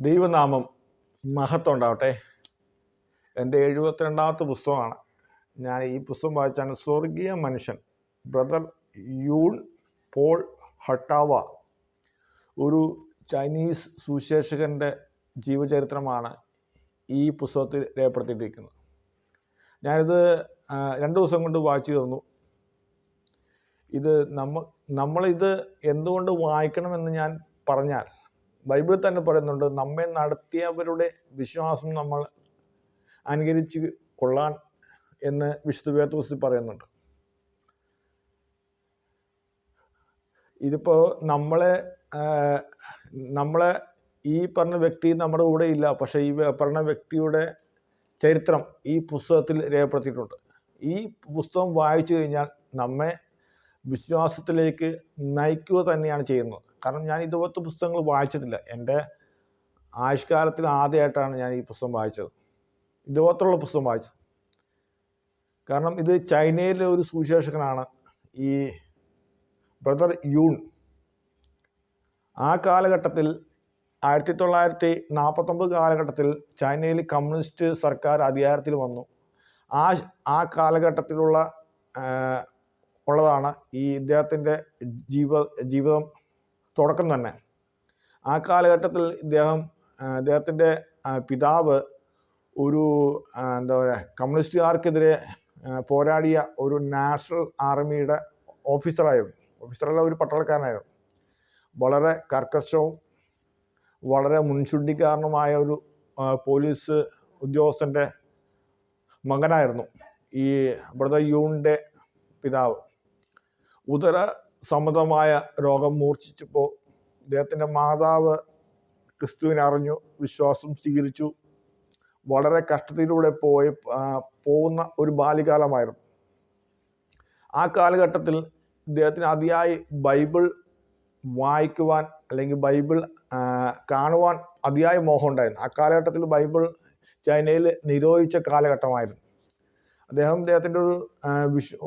ദൈവനാമം മഹത്വം ഉണ്ടാവട്ടെ. എൻ്റെ 72ാമത്തെ പുസ്തകമാണ്. ഞാൻ ഈ പുസ്തകം വായിച്ചാണ് സ്വർഗീയ മനുഷ്യൻ ബ്രദർ യൂൺ പോൾ ഹട്ടാവ, ഒരു ചൈനീസ് സുവിശേഷകൻ്റെ ജീവചരിത്രമാണ് ഈ പുസ്തകത്തിൽ രേഖപ്പെടുത്തിയിരിക്കുന്നത്. ഞാനിത് 2 ദിവസം കൊണ്ട് വായിച്ചു തീർന്നു. ഇത് നമ്മളിത് എന്തുകൊണ്ട് വായിക്കണമെന്ന് ഞാൻ പറഞ്ഞാൽ, ബൈബിളിൽ തന്നെ പറയുന്നുണ്ട്, നമ്മെ നടത്തിയവരുടെ വിശ്വാസം നമ്മൾ അനുകരിച്ച് കൊള്ളാൻ എന്ന് വിശുദ്ധ വേദപുസ്തകത്തിൽ പറയുന്നുണ്ട്. ഇതിപ്പോൾ നമ്മളെ ഈ പറഞ്ഞ വ്യക്തി നമ്മുടെ കൂടെ ഇല്ല, പക്ഷേ ഈ പറഞ്ഞ വ്യക്തിയുടെ ചരിത്രം ഈ പുസ്തകത്തിൽ രേഖപ്പെടുത്തിയിട്ടുണ്ട്. ഈ പുസ്തകം വായിച്ചു കഴിഞ്ഞാൽ നമ്മെ വിശ്വാസത്തിലേക്ക് നയിക്കുക തന്നെയാണ് ചെയ്യുന്നത്. കാരണം ഞാൻ ഇതുപോലത്തെ പുസ്തകങ്ങൾ വായിച്ചിട്ടില്ല. എൻ്റെ ആയുഷ്കാലത്തിൽ ആദ്യമായിട്ടാണ് ഞാൻ ഈ പുസ്തകം വായിച്ചത്, ഇതുപോലത്തുള്ള പുസ്തകം വായിച്ചത്. കാരണം ഇത് ചൈനയിലെ ഒരു സുവിശേഷകനാണ് ഈ ബ്രദർ യൂൺ. ആ കാലഘട്ടത്തിൽ 1949 കാലഘട്ടത്തിൽ ചൈനയിൽ കമ്മ്യൂണിസ്റ്റ് സർക്കാർ അധികാരത്തിൽ വന്നു. ആ കാലഘട്ടത്തിലുള്ളതാണ് ഈ ഇദ്ദേഹത്തിൻ്റെ ജീവിതം തുടക്കം തന്നെ. ആ കാലഘട്ടത്തിൽ ഇദ്ദേഹത്തിൻ്റെ പിതാവ് ഒരു കമ്മ്യൂണിസ്റ്റുകാർക്കെതിരെ പോരാടിയ ഒരു നാഷണൽ ആർമിയുടെ ഓഫീസറല്ല, ഒരു പട്ടാളക്കാരനായിരുന്നു. വളരെ കർക്കശവും വളരെ മുൻചുണ്ടിക്കാരനുമായ ഒരു പോലീസ് ഉദ്യോഗസ്ഥൻ്റെ മകനായിരുന്നു ഈ ബ്രദർ യൂണിൻ്റെ പിതാവ്. ഉദര സംബന്ധമായ രോഗം മൂർച്ഛിച്ചപ്പോൾ ഇദ്ദേഹത്തിൻ്റെ മാതാവ് ക്രിസ്തുവിനെ അറിഞ്ഞു, വിശ്വാസം സ്വീകരിച്ചു. വളരെ കഷ്ടത്തിലൂടെ പോകുന്ന ഒരു ബാല്യകാലമായിരുന്നു. ആ കാലഘട്ടത്തിൽ ഇദ്ദേഹത്തിന് അതിയായി ബൈബിൾ വായിക്കുവാൻ അല്ലെങ്കിൽ ബൈബിൾ കാണുവാൻ അതിയായ മോഹം ഉണ്ടായിരുന്നു. ആ കാലഘട്ടത്തിൽ ബൈബിൾ ചൈനയിൽ നിരോധിച്ച കാലഘട്ടമായിരുന്നു. അദ്ദേഹത്തിൻ്റെ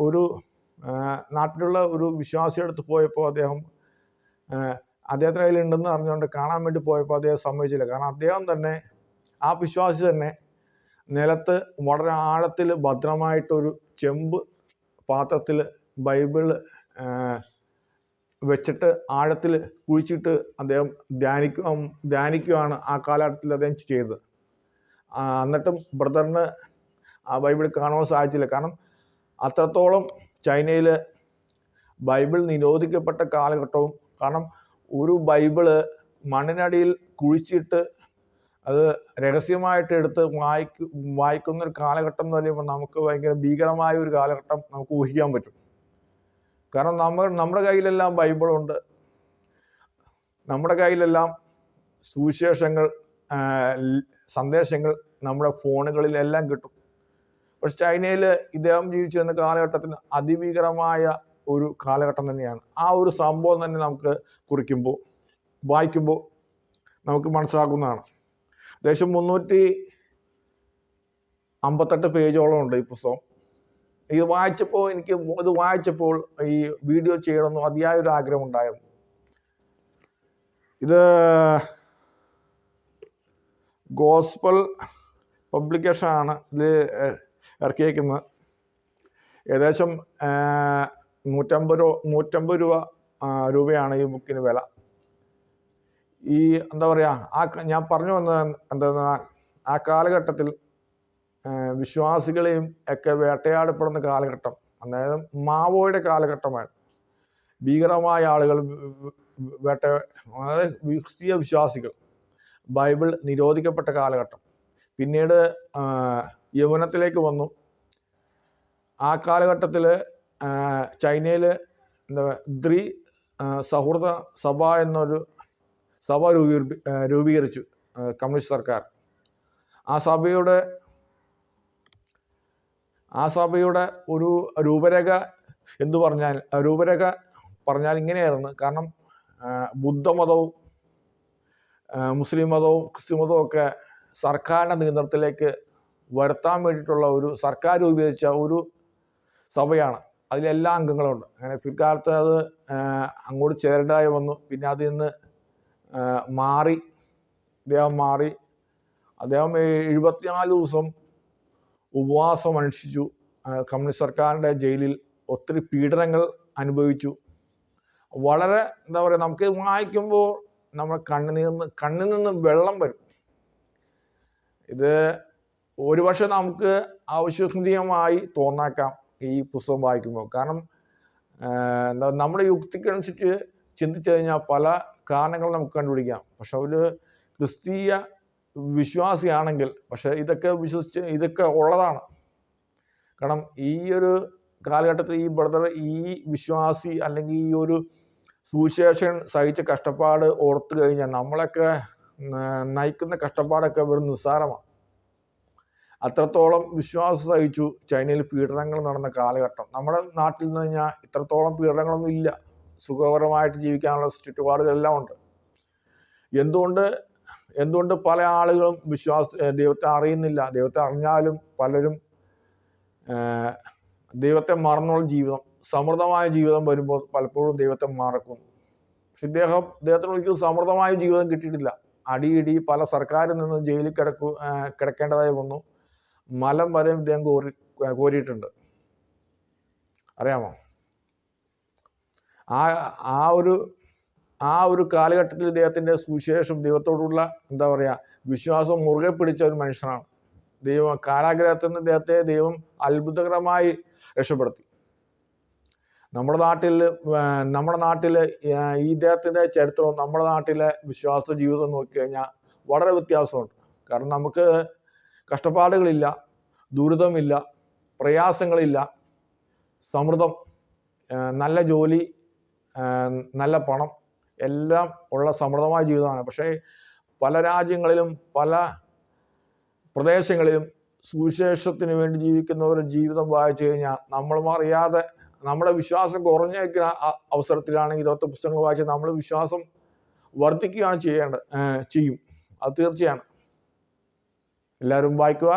ഒരു നാട്ടിലുള്ള ഒരു വിശ്വാസിയുടെ അടുത്ത് പോയപ്പോൾ അദ്ദേഹത്തിൻ്റെ കയ്യിലുണ്ടെന്ന് അറിഞ്ഞുകൊണ്ട് കാണാൻ വേണ്ടി പോയപ്പോൾ അദ്ദേഹം സമ്മതിച്ചില്ല. കാരണം അദ്ദേഹം തന്നെ, ആ വിശ്വാസി തന്നെ, നിലത്ത് വളരെ ആഴത്തിൽ ഭദ്രമായിട്ടൊരു ചെമ്പ് പാത്രത്തിൽ ബൈബിൾ വെച്ചിട്ട് ആഴത്തിൽ കുഴിച്ചിട്ട് അദ്ദേഹം ധ്യാനിക്കുകയാണ് ആ കാലഘട്ടത്തിൽ അദ്ദേഹം ചെയ്തത്. എന്നിട്ടും ബ്രദറിന് ആ ബൈബിൾ കാണുവാൻ സാധിച്ചില്ല. കാരണം അത്രത്തോളം ചൈനയിൽ ബൈബിൾ നിരോധിക്കപ്പെട്ട കാലഘട്ടവും, കാരണം ഒരു ബൈബിള് മണ്ണിനടിയിൽ കുഴിച്ചിട്ട് അത് രഹസ്യമായിട്ട് എടുത്ത് വായിക്കുന്നൊരു കാലഘട്ടം എന്ന് പറയുമ്പോൾ നമുക്ക് ഭയങ്കര ഭീകരമായ ഒരു കാലഘട്ടം നമുക്ക് ഊഹിക്കാൻ പറ്റും. കാരണം നമ്മുടെ കയ്യിലെല്ലാം ബൈബിളുണ്ട്, നമ്മുടെ കയ്യിലെല്ലാം സുവിശേഷങ്ങൾ, സന്ദേശങ്ങൾ നമ്മുടെ ഫോണുകളിലെല്ലാം കിട്ടും. പക്ഷെ ചൈനയിൽ ഇദ്ദേഹം ജീവിച്ചിരുന്ന കാലഘട്ടത്തിന് അതിഭീകരമായ ഒരു കാലഘട്ടം തന്നെയാണ്. ആ ഒരു സംഭവം തന്നെ നമുക്ക് വായിക്കുമ്പോൾ നമുക്ക് മനസ്സിലാക്കുന്നതാണ്. ഏകദേശം 358 പേജോളം ഉണ്ട് ഈ പുസ്തകം. ഇത് വായിച്ചപ്പോൾ ഈ വീഡിയോ ചെയ്യണമെന്ന് അതിയായൊരു ആഗ്രഹം ഉണ്ടായിരുന്നു. ഇത് ഗോസ്പൽ പബ്ലിക്കേഷൻ ആണ് ഇത് ഇറക്കിയേക്കുന്നത്. ഏകദേശം 150 രൂപയാണ് ഈ ബുക്കിന് വില. ഈ ഞാൻ പറഞ്ഞു വന്നത് എന്തെന്നാൽ, ആ കാലഘട്ടത്തിൽ വിശ്വാസികളെയും ഒക്കെ വേട്ടയാടപ്പെടുന്ന കാലഘട്ടം, അതായത് മാവോയുടെ കാലഘട്ടമായിരുന്നു. ഭീകരമായ ആളുകൾ അതായത് ക്രിസ്തീയ വിശ്വാസികൾ, ബൈബിൾ നിരോധിക്കപ്പെട്ട കാലഘട്ടം. പിന്നീട് യൗവനത്തിലേക്ക് വന്നു. ആ കാലഘട്ടത്തിൽ ചൈനയിൽ ദ്രി സൗഹൃദ സഭ എന്നൊരു സഭ രൂപീകരിച്ചു കമ്മ്യൂണിസ്റ്റ് സർക്കാർ. ആ സഭയുടെ ഒരു രൂപരേഖ പറഞ്ഞാൽ ഇങ്ങനെയായിരുന്നു. കാരണം ബുദ്ധമതവും മുസ്ലിം മതവും ക്രിസ്തു മതവും ഒക്കെ സർക്കാരിൻ്റെ നിയന്ത്രണത്തിലേക്ക് വരുത്താൻ വേണ്ടിയിട്ടുള്ള ഒരു സർക്കാർ രൂപീകരിച്ച ഒരു സഭയാണ്. അതിലെല്ലാ അംഗങ്ങളുണ്ട്. അങ്ങനെ പിൽക്കാലത്ത് അത് അങ്ങോട്ട് ചേരേണ്ടതായി വന്നു. പിന്നെ അതിൽ നിന്ന് മാറി അദ്ദേഹം മാറി. അദ്ദേഹം 74 ദിവസം ഉപവാസം അനുഷ്ഠിച്ചു. കമ്മ്യൂണിസ്റ്റ് സർക്കാരിൻ്റെ ജയിലിൽ ഒത്തിരി പീഡനങ്ങൾ അനുഭവിച്ചു. വളരെ എന്താ പറയുക, നമുക്ക് വായിക്കുമ്പോൾ നമ്മുടെ കണ്ണിൽ നിന്ന് വെള്ളം വരും. ഇത് ഒരുപക്ഷെ നമുക്ക് അവിശ്വസനീയമായി തോന്നാക്കാം ഈ പുസ്തകം വായിക്കുമ്പോൾ. കാരണം എന്താ, നമ്മുടെ യുക്തിക്കനുസരിച്ച് ചിന്തിച്ചു കഴിഞ്ഞാൽ പല കാരണങ്ങൾ നമുക്ക് കണ്ടുപിടിക്കാം. പക്ഷെ ഒരു ക്രിസ്തീയ വിശ്വാസിയാണെങ്കിൽ പക്ഷെ ഇതൊക്കെ ഉള്ളതാണ്. കാരണം ഈ ഒരു കാലഘട്ടത്തിൽ ഈ ബ്രദർ, ഈ വിശ്വാസി അല്ലെങ്കിൽ ഈ ഒരു സുവിശേഷൻ സഹിച്ച കഷ്ടപ്പാട് ഓർത്തു കഴിഞ്ഞാൽ നമ്മളൊക്കെ നയിക്കുന്ന കഷ്ടപ്പാടൊക്കെ വെറും നിസ്സാരമാണ്. അത്രത്തോളം വിശ്വാസം സഹിച്ചു. ചൈനയിൽ പീഡനങ്ങൾ നടന്ന കാലഘട്ടം. നമ്മുടെ നാട്ടിൽ നിന്ന് കഴിഞ്ഞാൽ ഇത്രത്തോളം പീഡനങ്ങളൊന്നും ഇല്ല. സുഖകരമായിട്ട് ജീവിക്കാനുള്ള ചുറ്റുപാടുകളെല്ലാം ഉണ്ട്. എന്തുകൊണ്ട് പല ആളുകളും ദൈവത്തെ അറിയുന്നില്ല? ദൈവത്തെ അറിഞ്ഞാലും പലരും ദൈവത്തെ മറന്നുള്ള ജീവിതം, സമൃദ്ധമായ ജീവിതം വരുമ്പോൾ പലപ്പോഴും ദൈവത്തെ മറക്കും. പക്ഷെ അദ്ദേഹത്തിന് ഒരിക്കലും സമൃദ്ധമായ ജീവിതം കിട്ടിയിട്ടില്ല. അടിയിടി പല സർക്കാരിൽ നിന്ന് ജയിലിൽ കിടക്കേണ്ടതായി വന്നു. മലം വരെയും ഇദ്ദേഹം കോരിയിട്ടുണ്ട്. അറിയാമോ? ആ ഒരു കാലഘട്ടത്തിൽ ഇദ്ദേഹത്തിൻ്റെ സുവിശേഷം, ദൈവത്തോടുള്ള എന്താ പറയുക വിശ്വാസം മുറുകെ പിടിച്ച ഒരു മനുഷ്യനാണ്. കാരാഗ്രഹത്തിൽ നിന്ന് ദൈവം അത്ഭുതകരമായി രക്ഷപ്പെടുത്തി. നമ്മുടെ നാട്ടിൽ ഈ ഇദ്ദേഹത്തിൻ്റെ ചരിത്രവും നമ്മുടെ നാട്ടിലെ വിശ്വാസ ജീവിതം നോക്കിക്കഴിഞ്ഞാൽ വളരെ വ്യത്യാസമുണ്ട്. കാരണം നമുക്ക് കഷ്ടപ്പാടുകളില്ല, ദുരിതമില്ല, പ്രയാസങ്ങളില്ല, സമൃദ്ധം, നല്ല ജോലി, നല്ല പണം, എല്ലാം ഉള്ള സമൃദ്ധമായ ജീവിതമാണ്. പക്ഷേ പല രാജ്യങ്ങളിലും പല പ്രദേശങ്ങളിലും സുവിശേഷത്തിന് വേണ്ടി ജീവിക്കുന്നവരുടെ ജീവിതം വായിച്ചു കഴിഞ്ഞാൽ നമ്മളും അറിയാതെ നമ്മുടെ വിശ്വാസം കുറഞ്ഞേക്കുന്ന അവസരത്തിലാണെങ്കിൽ ഇതൊക്കെ പുസ്തകങ്ങൾ വായിച്ച് നമ്മൾ വിശ്വാസം വർദ്ധിക്കുകയാണ് ചെയ്യും. അത് തീർച്ചയാണ്. എല്ലാവരും വായിക്കുക.